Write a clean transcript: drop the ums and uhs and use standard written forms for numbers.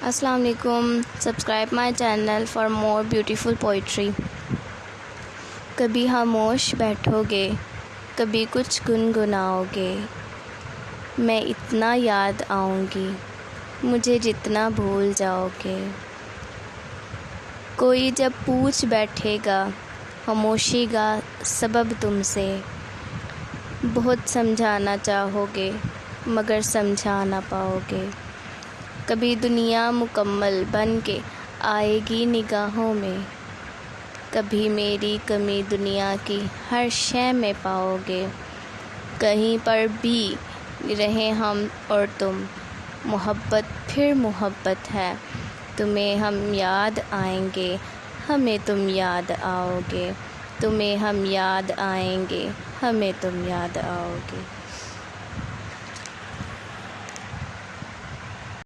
السلام علیکم. Subscribe my channel for more beautiful poetry. کبھی خاموش بیٹھو گے، کبھی کچھ گنگناؤ گے، میں اتنا یاد آؤں گی، مجھے جتنا بھول جاؤ گے. کوئی جب پوچھ بیٹھے گا خاموشی کا سبب تم سے، بہت سمجھانا چاہو گے مگر سمجھا نہ پاؤ گے. کبھی دنیا مکمل بن کے آئے گی نگاہوں میں، کبھی میری کمی دنیا کی ہر شے میں پاؤ گے. کہیں پر بھی رہیں ہم اور تم، محبت پھر محبت ہے. تمہیں ہم یاد آئیں گے، ہمیں تم یاد آؤ گے. تمہیں ہم یاد آئیں گے، ہمیں تم یاد آؤ گے.